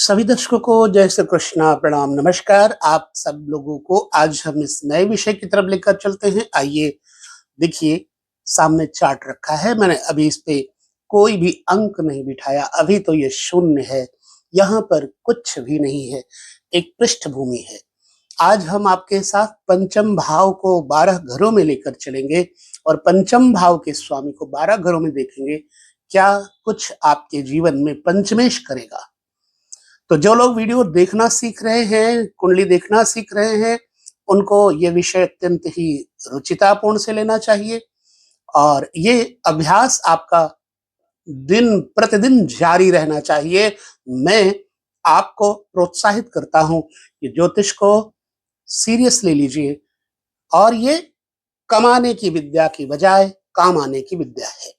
सभी दर्शकों को जय श्री कृष्णा, प्रणाम, नमस्कार। आप सब लोगों को आज हम इस नए विषय की तरफ लेकर चलते हैं। आइए देखिए, सामने चार्ट रखा है। मैंने अभी इस पे कोई भी अंक नहीं बिठाया, अभी तो ये शून्य है, यहाँ पर कुछ भी नहीं है, एक पृष्ठभूमि है। आज हम आपके साथ पंचम भाव को 12 घरों में लेकर चलेंगे और पंचम भाव के स्वामी को 12 घरों में देखेंगे क्या कुछ आपके जीवन में पंचमेश करेगा। तो जो लोग वीडियो देखना सीख रहे हैं, कुंडली देखना सीख रहे हैं, उनको ये विषय अत्यंत ही रुचितापूर्ण से लेना चाहिए और ये अभ्यास आपका दिन प्रतिदिन जारी रहना चाहिए। मैं आपको प्रोत्साहित करता हूं कि ज्योतिष को सीरियस ले लीजिए और ये कमाने की विद्या की बजाय काम आने की विद्या है।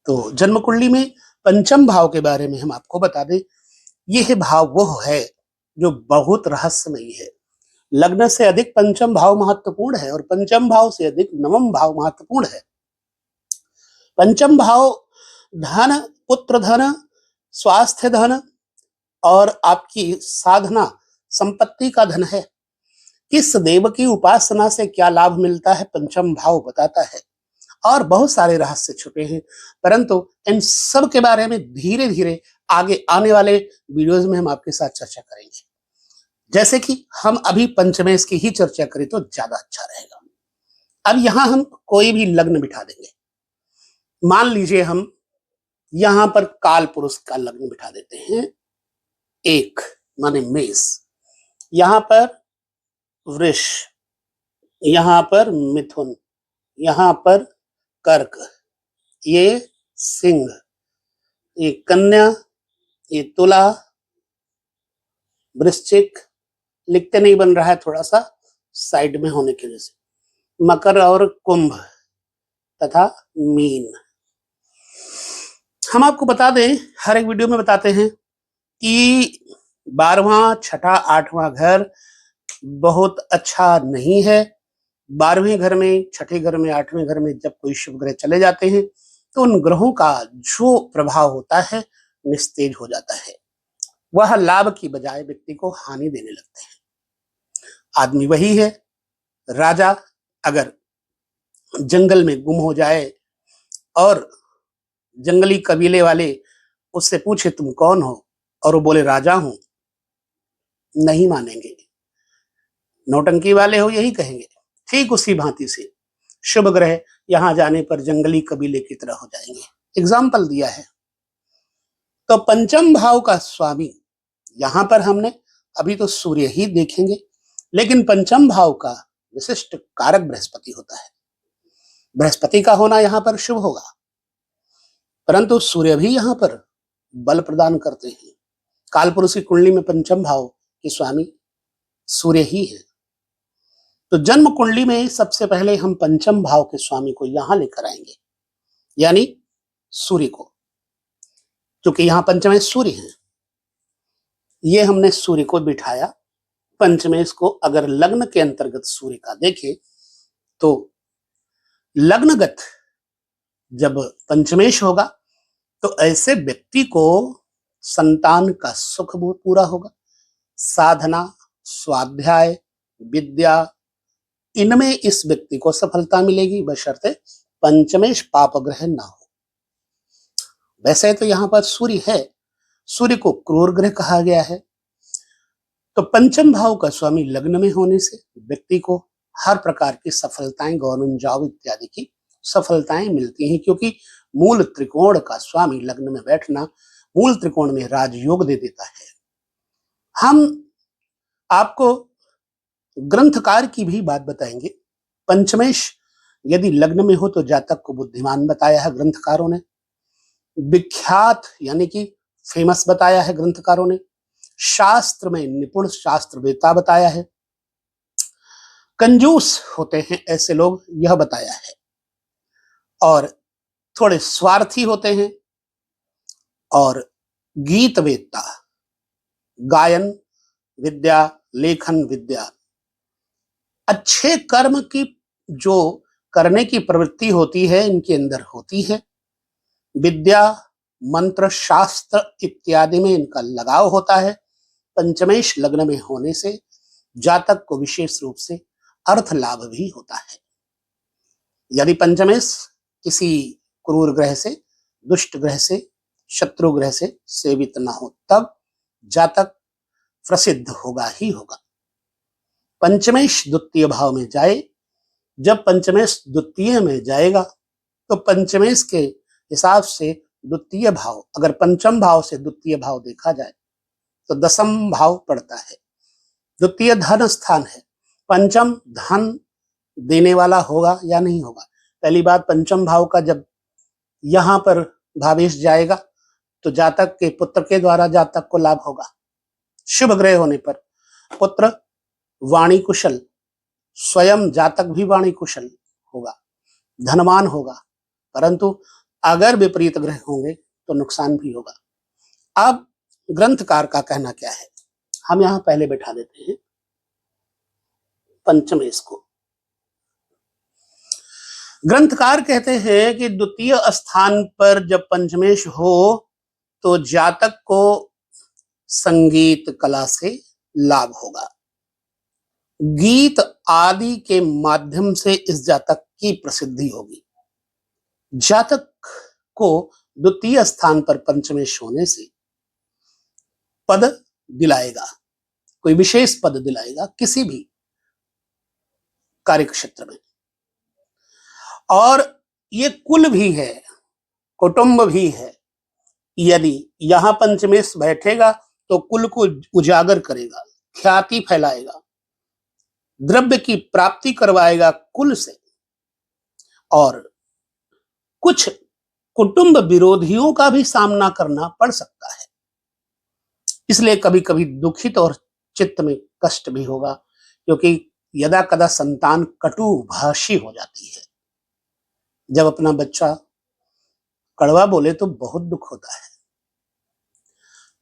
तो जन्म कुंडली में पंचम भाव के बारे में हम आपको बता दें, यह भाव वो है जो बहुत रहस्यमयी है। लग्न से अधिक पंचम भाव महत्वपूर्ण है और पंचम भाव से अधिक नवम भाव महत्वपूर्ण है। पंचम भाव धन, पुत्र धन, स्वास्थ्य धन और आपकी साधना संपत्ति का धन है। किस देव की उपासना से क्या लाभ मिलता है, पंचम भाव बताता है और बहुत सारे रहस्य छुपे हैं, परंतु इन सब के बारे में धीरे धीरे आगे आने वाले वीडियोज में हम आपके साथ चर्चा करेंगे। जैसे कि हम अभी पंचमेश की ही चर्चा करें तो ज्यादा अच्छा रहेगा। अब यहां हम कोई भी लग्न बिठा देंगे। मान लीजिए हम यहां पर काल पुरुष का लग्न बिठा देते हैं, एक माने मेष, यहां पर वृष, यहां पर मिथुन, यहां पर कर्क, ये सिंह, ये कन्या, ये तुला, वृश्चिक, लिखते नहीं बन रहा है, थोड़ा सा साइड में होने की वजह से, मकर और कुंभ तथा मीन। हम आपको बता दें, हर एक वीडियो में बताते हैं कि 12वां, छठा, 8वां घर बहुत अच्छा नहीं है। 12वें घर में, छठे घर में, 8वें घर में जब कोई शुभ ग्रह चले जाते हैं तो उन ग्रहों का जो प्रभाव होता है निस्तेज हो जाता है। वह लाभ की बजाय व्यक्ति को हानि देने लगते हैं। आदमी वही है, राजा अगर जंगल में गुम हो जाए और जंगली कबीले वाले उससे पूछे तुम कौन हो और वो बोले राजा हूं, नहीं मानेंगे। नौटंकी वाले हो यही कहेंगे। ठीक उसी भांति से शुभ ग्रह यहां जाने पर जंगली कबीले की तरह हो जाएंगे। एग्जाम्पल दिया है। तो पंचम भाव का स्वामी यहां पर हमने अभी तो सूर्य ही देखेंगे, लेकिन पंचम भाव का विशिष्ट कारक बृहस्पति होता है। बृहस्पति का होना यहां पर शुभ होगा, परंतु सूर्य भी यहां पर बल प्रदान करते हैं। कालपुरुष की कुंडली में पंचम भाव के स्वामी सूर्य ही है। तो जन्म कुंडली में सबसे पहले हम पंचम भाव के स्वामी को यहां लेकर आएंगे, यानी सूर्य को, क्योंकि यहां पंचमेश सूर्य है। ये हमने सूर्य को बिठाया। पंचमेश को अगर लग्न के अंतर्गत सूर्य का देखें तो लग्नगत जब पंचमेश होगा तो ऐसे व्यक्ति को संतान का सुख बहुत पूरा होगा। साधना, स्वाध्याय, विद्या, इनमें इस व्यक्ति को सफलता मिलेगी, बशर्ते पंचमेश पाप ग्रह ना हो। वैसे तो यहां पर सूर्य है, सूर्य को क्रूर ग्रह कहा गया है। तो पंचम भाव का स्वामी लग्न में होने से व्यक्ति को हर प्रकार की सफलताएं, गवर्नमेंट जॉब इत्यादि की सफलताएं मिलती हैं, क्योंकि मूल त्रिकोण का स्वामी लग्न में बैठना मूल त्रिकोण में राजयोग दे देता है। हम आपको ग्रंथकार की भी बात बताएंगे। पंचमेश यदि लग्न में हो तो जातक को बुद्धिमान बताया है ग्रंथकारों ने, विख्यात यानी कि फेमस बताया है ग्रंथकारों ने, शास्त्र में निपुण शास्त्रवेत्ता बताया है, कंजूस होते हैं ऐसे लोग यह बताया है, और थोड़े स्वार्थी होते हैं, और गीत वेत्ता, गायन विद्या, लेखन विद्या, अच्छे कर्म की जो करने की प्रवृत्ति होती है इनके अंदर होती है। विद्या, मंत्र शास्त्र इत्यादि में इनका लगाव होता है। पंचमेश लग्न में होने से जातक को विशेष रूप से अर्थ लाभ भी होता है। यदि पंचमेश किसी क्रूर ग्रह से, दुष्ट ग्रह से, शत्रु ग्रह से सेवित न हो तब जातक प्रसिद्ध होगा ही होगा। पंचमेश द्वितीय भाव में जाए, जब पंचमेश द्वितीय में जाएगा तो पंचमेश के हिसाब से द्वितीय भाव, अगर पंचम भाव से द्वितीय भाव देखा जाए तो दसम भाव पड़ता है। द्वितीय धन स्थान है, पंचम धन देने वाला होगा या नहीं होगा। पहली बात, पंचम भाव का जब यहां पर भावेश जाएगा तो जातक के पुत्र के द्वारा जातक को लाभ होगा। शुभ ग्रह होने पर पुत्र वाणी कुशल, स्वयं जातक भी वाणी कुशल होगा, धनवान होगा, परंतु अगर विपरीत ग्रह होंगे तो नुकसान भी होगा। अब ग्रंथकार का कहना क्या है, हम यहां पहले बैठा देते हैं पंचमेश को। ग्रंथकार कहते हैं कि द्वितीय स्थान पर जब पंचमेश हो तो जातक को संगीत कला से लाभ होगा। गीत आदि के माध्यम से इस जातक की प्रसिद्धि होगी। जातक को द्वितीय स्थान पर पंचमेश होने से पद दिलाएगा, कोई विशेष पद दिलाएगा किसी भी कार्य क्षेत्र में। और ये कुल भी है, कुटुंब भी है। यदि यहां पंचमेश बैठेगा तो कुल को उजागर करेगा, ख्याति फैलाएगा, द्रव्य की प्राप्ति करवाएगा कुल से, और कुछ कुटुंब विरोधियों का भी सामना करना पड़ सकता है। इसलिए कभी कभी दुखित और चित्त में कष्ट भी होगा, क्योंकि यदा कदा संतान कटु भाषी हो जाती है। जब अपना बच्चा कड़वा बोले तो बहुत दुख होता है।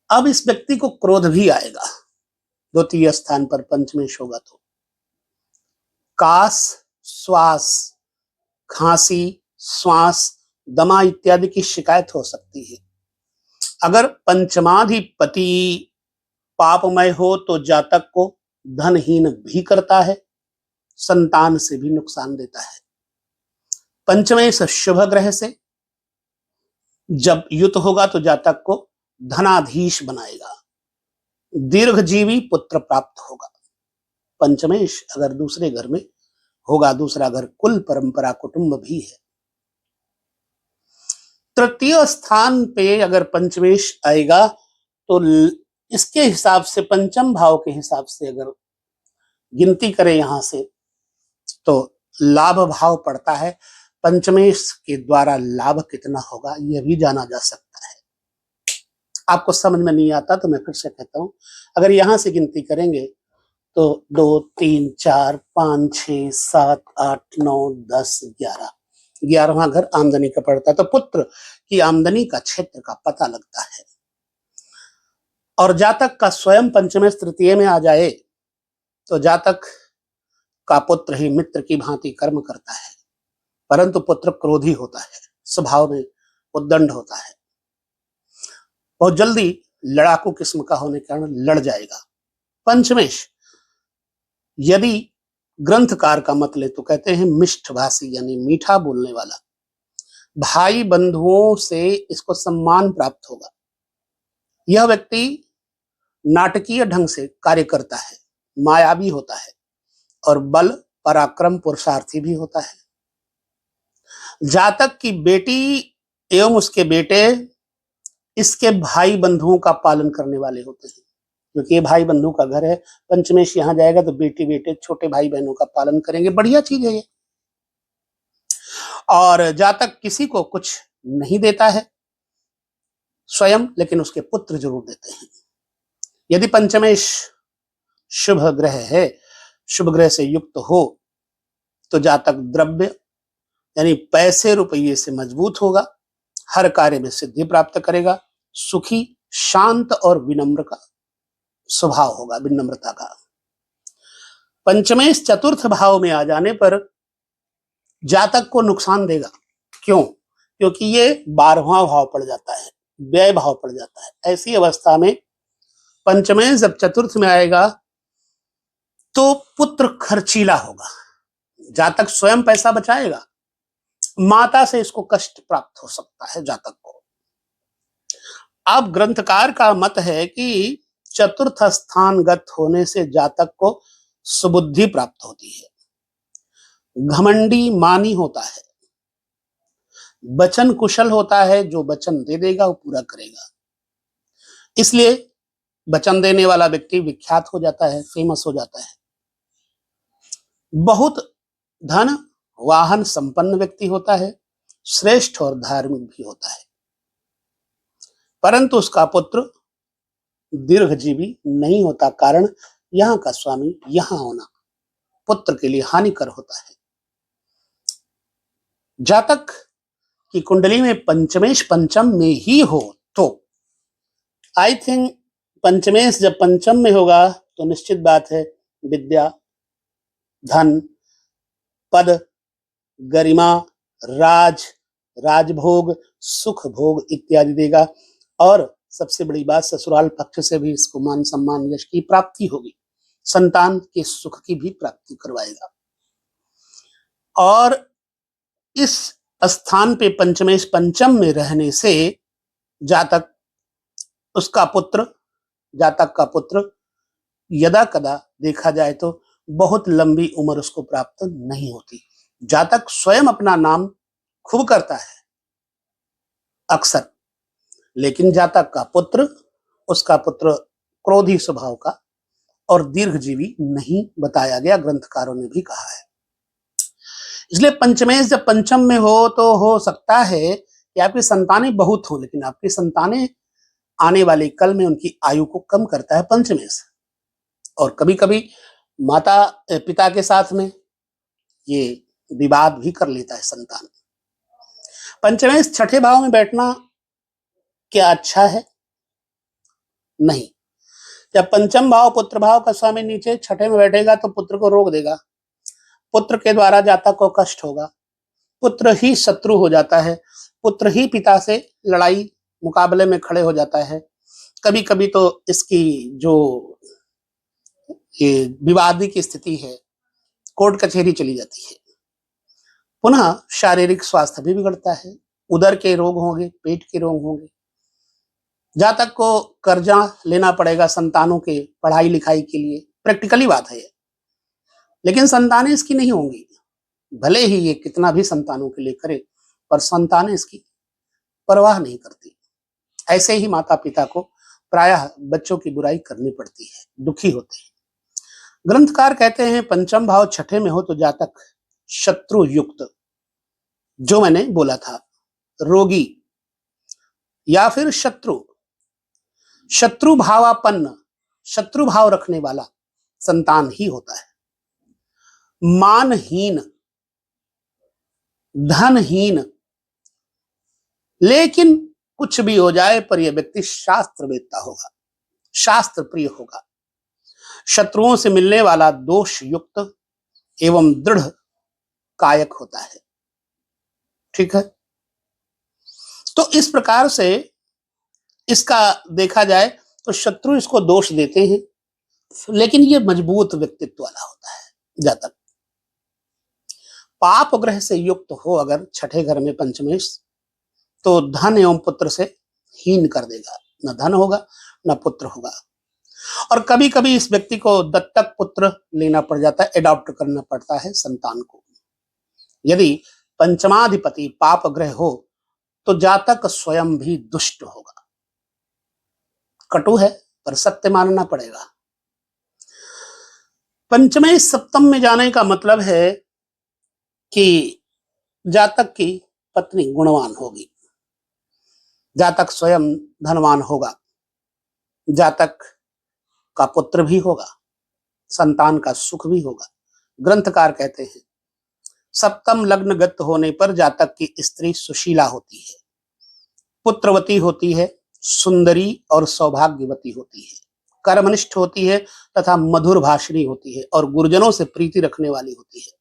अब इस व्यक्ति को क्रोध भी आएगा। द्वितीय स्थान पर पंचमेश होगा तो कास, श्वास, खांसी, श्वास, दमा इत्यादि की शिकायत हो सकती है। अगर पंचमाधिपति पापमय हो तो जातक को धनहीन भी करता है, संतान से भी नुकसान देता है। पंचमेश शुभ ग्रह से जब युत होगा तो जातक को धनाधीश बनाएगा, दीर्घजीवी पुत्र प्राप्त होगा। पंचमेश अगर दूसरे घर में होगा, दूसरा घर कुल परंपरा कुटुंब भी है। तृतीय स्थान पे अगर पंचमेश आएगा तो इसके हिसाब से, पंचम भाव के हिसाब से अगर गिनती करें यहां से, तो लाभ भाव पड़ता है। पंचमेश के द्वारा लाभ कितना होगा यह भी जाना जा सकता है। आपको समझ में नहीं आता तो मैं फिर से कहता हूं, अगर यहां से गिनती करेंगे तो 2 3 4 5 6 7 8 9 10 11, 11वां घर आमदनी का पड़ता है। तो पुत्र की आमदनी का क्षेत्र का पता लगता है। और जातक का स्वयं पंचमेश तृतीय में आ जाए तो जातक का पुत्र ही मित्र की भांति कर्म करता है, परंतु पुत्र क्रोधी होता है, स्वभाव में उद्दंड होता है, बहुत जल्दी लड़ाकू किस्म का होने के कारण लड़ जाएगा। पंचमेश यदि ग्रंथकार का मत ले तो कहते हैं मिष्ठभाषी, यानी मीठा बोलने वाला, भाई बंधुओं से इसको सम्मान प्राप्त होगा। यह व्यक्ति नाटकीय ढंग से कार्य करता है, मायावी होता है और बल पराक्रम पुरुषार्थी भी होता है। जातक की बेटी एवं उसके बेटे इसके भाई बंधुओं का पालन करने वाले होते हैं, क्योंकि ये भाई बंधु का घर है। पंचमेश यहां जाएगा तो बेटी बेटे छोटे भाई बहनों का पालन करेंगे, बढ़िया चीज है ये। और जातक किसी को कुछ नहीं देता है स्वयं, लेकिन उसके पुत्र जरूर देते हैं। यदि पंचमेश शुभ ग्रह है, शुभ ग्रह से युक्त हो तो जातक द्रव्य यानी पैसे रुपये से मजबूत होगा, हर कार्य में सिद्धि प्राप्त करेगा, सुखी, शांत और विनम्र का स्वभाव होगा, विनम्रता का। पंचमेश चतुर्थ भाव में आ जाने पर जातक को नुकसान देगा। क्यों? क्योंकि ये 12वां भाव पड़ जाता है। व्यय भाव पड़ जाता है। ऐसी अवस्था में पंचमेश जब चतुर्थ में आएगा तो पुत्र खर्चीला होगा। जातक स्वयं पैसा बचाएगा, माता से इसको कष्ट प्राप्त हो सकता है जातक को। अब ग्रंथकार का मत है कि चतुर्थ स्थानगत होने से जातक को सुबुद्धि प्राप्त होती है, घमंडी मानी होता है, वचन कुशल होता है, जो वचन दे देगा वो पूरा करेगा। इसलिए वचन देने वाला व्यक्ति विख्यात हो जाता है, फेमस हो जाता है। बहुत धन वाहन संपन्न व्यक्ति होता है, श्रेष्ठ और धार्मिक भी होता है, परंतु उसका पुत्र दीर्घजीवी नहीं होता। कारण यहाँ का स्वामी यहाँ होना पुत्र के लिए हानिकर होता है। जातक की कुंडली में पंचमेश पंचम में ही हो तो आई थिंक पंचमेश जब पंचम में होगा तो निश्चित बात है विद्या, धन, पद, गरिमा, राजभोग, सुख भोग इत्यादि देगा। और सबसे बड़ी बात, ससुराल पक्ष से भी इसको मान सम्मान यश की प्राप्ति होगी, संतान के सुख की भी प्राप्ति करवाएगा। और इस स्थान पे पंचमेश पंचम में रहने से जातक का पुत्र यदा कदा देखा जाए तो बहुत लंबी उम्र उसको प्राप्त नहीं होती। जातक स्वयं अपना नाम खूब करता है अक्सर, लेकिन जातक का पुत्र, उसका पुत्र क्रोधी स्वभाव का और दीर्घजीवी नहीं बताया गया, ग्रंथकारों ने भी कहा है। इसलिए पंचमेश जब पंचम में हो तो हो सकता है कि आपकी संतानें बहुत हो, लेकिन आपकी संतानें आने वाले कल में उनकी आयु को कम करता है पंचमेश। और कभी कभी माता पिता के साथ में ये विवाद भी कर लेता है संतान। पंचमेश छठे भाव में बैठना क्या अच्छा है? नहीं। जब पंचम भाव पुत्र भाव का स्वामी नीचे छठे में बैठेगा तो पुत्र को रोक देगा, पुत्र के द्वारा जातक को कष्ट होगा, पुत्र ही शत्रु हो जाता है, पुत्र ही पिता से लड़ाई मुकाबले में खड़े हो जाता है। कभी कभी तो इसकी जो ये विवादी की स्थिति है, कोर्ट कचहरी चली जाती है। पुनः शारीरिक स्वास्थ्य भी बिगड़ता है, उदर के रोग होंगे, पेट के रोग होंगे, जातक को कर्जा लेना पड़ेगा संतानों के पढ़ाई लिखाई के लिए। प्रैक्टिकली बात है ये, लेकिन संतानें इसकी नहीं होंगी। भले ही ये कितना भी संतानों के लिए करे, पर संतानें इसकी परवाह नहीं करती। ऐसे ही माता पिता को प्रायः बच्चों की बुराई करनी पड़ती है, दुखी होते हैं। ग्रंथकार कहते हैं पंचम भाव छठे में हो तो जातक शत्रु युक्त, जो मैंने बोला था, रोगी या फिर शत्रु भावापन्न, शत्रु भाव रखने वाला संतान ही होता है। मानहीन, धनहीन, लेकिन कुछ भी हो जाए पर यह व्यक्ति शास्त्रवेत्ता होगा, शास्त्र प्रिय होगा, शत्रुओं से मिलने वाला दोष युक्त एवं दृढ़ कायक होता है। ठीक है, तो इस प्रकार से इसका देखा जाए तो शत्रु इसको दोष देते हैं, लेकिन ये मजबूत व्यक्तित्व वाला होता है जातक। पाप ग्रह से युक्त हो अगर छठे घर में पंचमेश, तो धन एवं पुत्र से हीन कर देगा, न धन होगा न पुत्र होगा। और कभी कभी इस व्यक्ति को दत्तक पुत्र लेना पड़ जाता है, एडॉप्ट करना पड़ता है संतान को। यदि पंचमाधिपति पाप ग्रह हो तो जातक स्वयं भी दुष्ट होगा। कटु है पर सत्य मानना पड़ेगा। पंचमेश सप्तम में जाने का मतलब है कि जातक की पत्नी गुणवान होगी, जातक स्वयं धनवान होगा, जातक का पुत्र भी होगा, संतान का सुख भी होगा। ग्रंथकार कहते हैं सप्तम लग्नगत होने पर जातक की स्त्री सुशीला होती है, पुत्रवती होती है, सुंदरी और सौभाग्यवती होती है, कर्मनिष्ठ होती है तथा मधुर भाषिणी होती है और गुरुजनों से प्रीति रखने वाली होती है।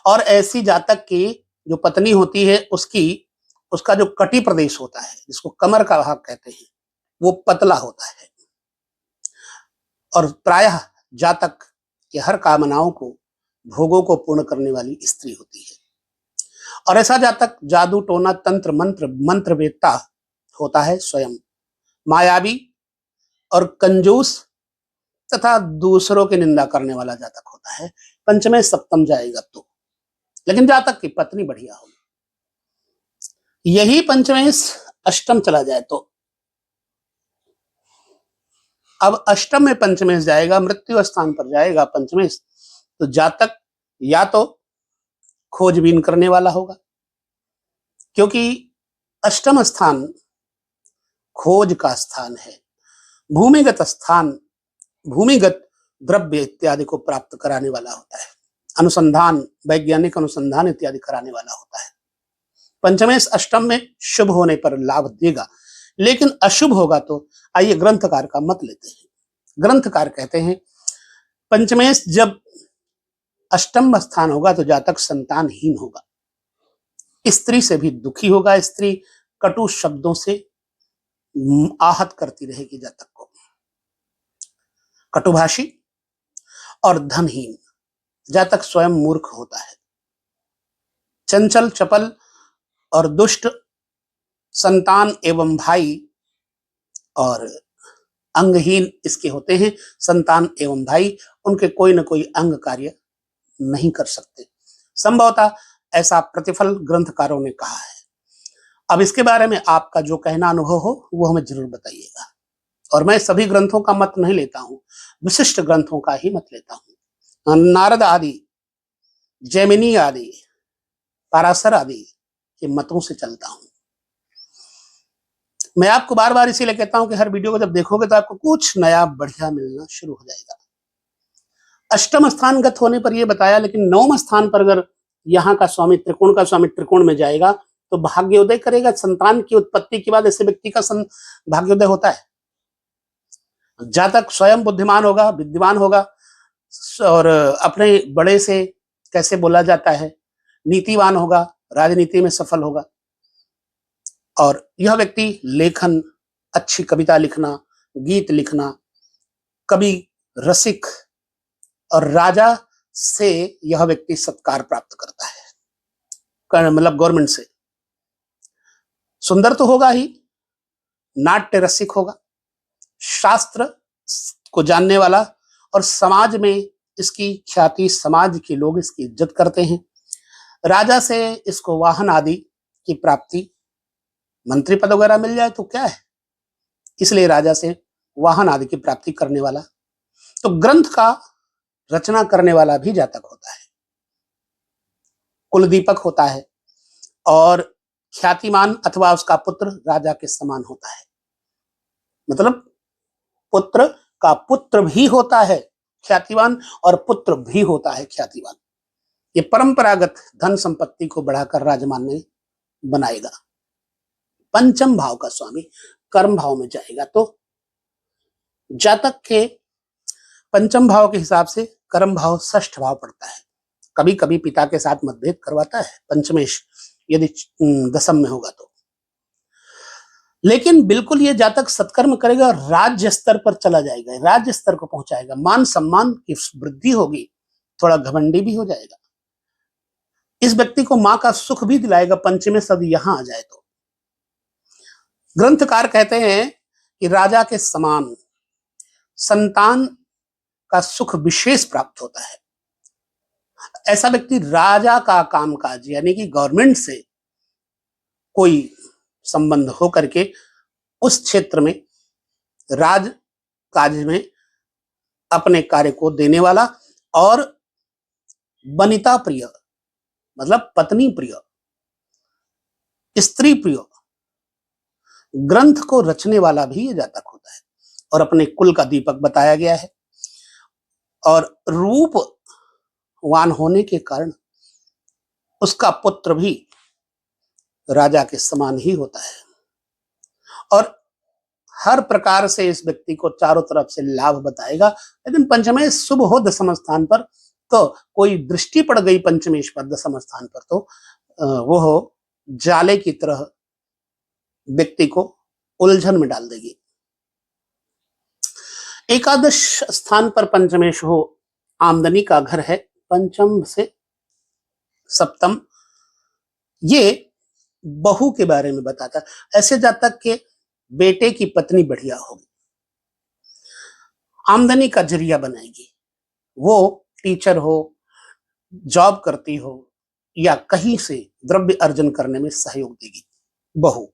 और ऐसी जातक की जो पत्नी होती है उसकी उसका जो कटी प्रदेश होता है, जिसको कमर का भाग कहते हैं, वो पतला होता है और प्रायः जातक के हर कामनाओं को, भोगों को पूर्ण करने वाली स्त्री होती है। और ऐसा जातक जादू टोना तंत्र मंत्र वेत्ता होता है, स्वयं मायावी और कंजूस तथा दूसरों की निंदा करने वाला जातक होता है। पंचमें सप्तम जाएगा तो, लेकिन जातक की पत्नी बढ़िया होगी। यही पंचमें अष्टम चला जाए तो, अब अष्टम में पंचमें जाएगा, मृत्यु स्थान पर जाएगा पंचमें, तो जातक या तो खोजबीन करने वाला होगा, क्योंकि अष्टम स्थान खोज का स्थान है, भूमिगत स्थान, भूमिगत द्रव्य इत्यादि को प्राप्त कराने वाला होता है, अनुसंधान, वैज्ञानिक अनुसंधान इत्यादि कराने वाला होता है। पंचमेश अष्टम में शुभ होने पर लाभ देगा, लेकिन अशुभ होगा तो आइए ग्रंथकार का मत लेते हैं। ग्रंथकार कहते हैं पंचमेश जब अष्टम स्थान होगा तो जातक संतानहीन होगा, स्त्री से भी दुखी होगा, स्त्री कटु शब्दों से आहत करती रहेगी जातक को, कटुभाषी और धनहीन, जातक स्वयं मूर्ख होता है, चंचल चपल और दुष्ट संतान एवं भाई और अंगहीन इसके होते हैं। संतान एवं भाई उनके कोई न कोई अंग कार्य नहीं कर सकते, संभवतः ऐसा प्रतिफल ग्रंथकारों ने कहा है। अब इसके बारे में आपका जो कहना अनुभव हो वो हमें जरूर बताइएगा। और मैं सभी ग्रंथों का मत नहीं लेता हूं, विशिष्ट ग्रंथों का ही मत लेता हूं। नारद आदि, जैमिनी आदि, पाराशर आदि के मतों से चलता हूं। मैं आपको बार बार इसीलिए कहता हूं कि हर वीडियो को जब देखोगे तो आपको कुछ नया बढ़िया मिलना शुरू हो जाएगा। अष्टम स्थानगत होने पर यह बताया, लेकिन नवम स्थान पर अगर यहाँ का स्वामी त्रिकोण का स्वामी त्रिकोण में जाएगा तो भाग्योदय करेगा। संतान की उत्पत्ति के बाद ऐसे व्यक्ति का भाग्योदय होता है। जातक स्वयं बुद्धिमान होगा, विद्वान होगा और अपने बड़े से कैसे बोला जाता है, नीतिवान होगा, राजनीति में सफल होगा। और यह व्यक्ति लेखन, अच्छी कविता लिखना, गीत लिखना, कवि, रसिक और राजा से यह व्यक्ति सत्कार प्राप्त करता है, मतलब गवर्नमेंट से। सुंदर तो होगा ही, नाट्य रसिक होगा, शास्त्र को जानने वाला और समाज में इसकी ख्याति, समाज के लोग इसकी इज्जत करते हैं। राजा से इसको वाहन आदि की प्राप्ति, मंत्री पद वगैरह मिल जाए तो क्या है, इसलिए राजा से वाहन आदि की प्राप्ति करने वाला। तो ग्रंथ का रचना करने वाला भी जातक होता है, कुलदीपक होता है और ख्यातिमान अथवा उसका पुत्र राजा के समान होता है। मतलब पुत्र का पुत्र भी होता है ख्यातिवान और पुत्र भी होता है ख्यातिवान। ये परंपरागत धन संपत्ति को बढ़ाकर राजमान में बनाएगा। पंचम भाव का स्वामी कर्म भाव में जाएगा तो जातक के पंचम भाव के हिसाब से कर्म भाव षष्ठ भाव पड़ता है। कभी कभी पिता के साथ मतभेद करवाता है पंचमेश, यदि दशम में होगा तो। लेकिन बिल्कुल ये जातक सत्कर्म करेगा और राज्य स्तर पर चला जाएगा, राज्य स्तर को पहुंचाएगा, मान सम्मान की वृद्धि होगी, थोड़ा घमंडी भी हो जाएगा। इस व्यक्ति को मां का सुख भी दिलाएगा पंचमे सद यहां आ जाए तो। ग्रंथकार कहते हैं कि राजा के समान संतान का सुख विशेष प्राप्त होता है। ऐसा व्यक्ति राजा का कामकाज यानी कि गवर्नमेंट से कोई संबंध हो करके उस क्षेत्र में राज कार्य में अपने कार्य को देने वाला और वनिता प्रिय मतलब पत्नी प्रिय, स्त्री प्रिय, ग्रंथ को रचने वाला भी ये जातक होता है और अपने कुल का दीपक बताया गया है। और रूपवान होने के कारण उसका पुत्र भी राजा के समान ही होता है और हर प्रकार से इस व्यक्ति को चारों तरफ से लाभ बताएगा। लेकिन पंचमेश शुभ हो दशम स्थान पर तो कोई दृष्टि पड़ गई पंचमेश पर दशम स्थान पर तो वो हो जाले की तरह व्यक्ति को उलझन में डाल देगी। एकादश स्थान पर पंचमेश हो, आमदनी का घर है, पंचम से सप्तम। ये बहू के बारे में बताता है। ऐसे जातक के बेटे की पत्नी बढ़िया होगी, आमदनी का जरिया बनाएगी, वो टीचर हो, जॉब करती हो या कहीं से द्रव्य अर्जन करने में सहयोग देगी बहू।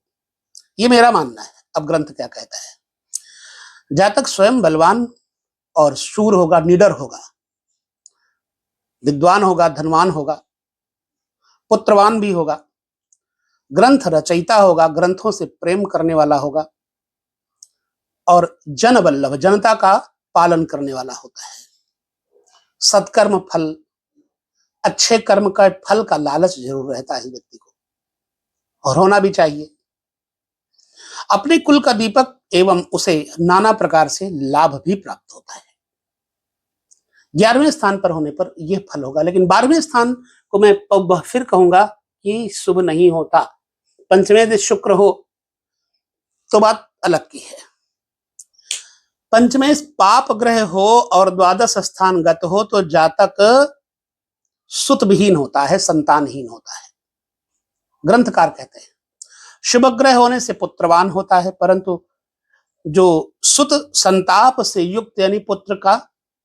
ये मेरा मानना है। अब ग्रंथ क्या कहता है? जातक स्वयं बलवान और शूर होगा, निडर होगा, विद्वान होगा, धनवान होगा, पुत्रवान भी होगा, ग्रंथ रचयिता होगा, ग्रंथों से प्रेम करने वाला होगा और जनवल्लभ, जनता का पालन करने वाला होता है। सत्कर्म फल, अच्छे कर्म का फल का लालच जरूर रहता है व्यक्ति को और होना भी चाहिए। अपने कुल का दीपक एवं उसे नाना प्रकार से लाभ भी प्राप्त होता है। 11वें स्थान पर होने पर यह फल होगा, लेकिन 12वें स्थान को मैं फिर कहूंगा कि शुभ नहीं होता। पंचमें शुक्र हो तो बात अलग की है। पंचमें पाप ग्रह हो और द्वादश स्थान गत हो तो जातक सुतविहीन होता है, संतानहीन होता है। ग्रंथकार कहते हैं शुभ ग्रह होने से पुत्रवान होता है, परंतु जो सुत संताप से युक्त यानी पुत्र का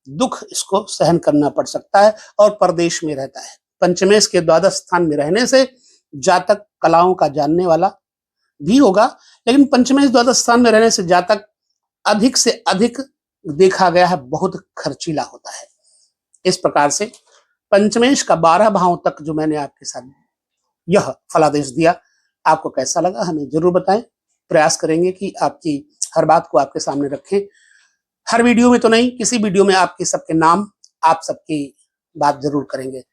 दुख इसको सहन करना पड़ सकता है और परदेश में रहता है। पंचमेश के द्वादश स्थान में रहने से जातक कलाओं का जानने वाला भी होगा, लेकिन पंचमेश द्वादश स्थान में रहने से जातक अधिक से अधिक देखा गया है बहुत खर्चीला होता है। इस प्रकार से पंचमेश का 12 भाव तक जो मैंने आपके साथ यह फलादेश दिया, आपको कैसा लगा हमें जरूर बताएं। प्रयास करेंगे कि आपकी हर बात को आपके सामने रखें। हर वीडियो में तो नहीं, किसी वीडियो में आपके सबके नाम, आप सबकी बात जरूर करेंगे।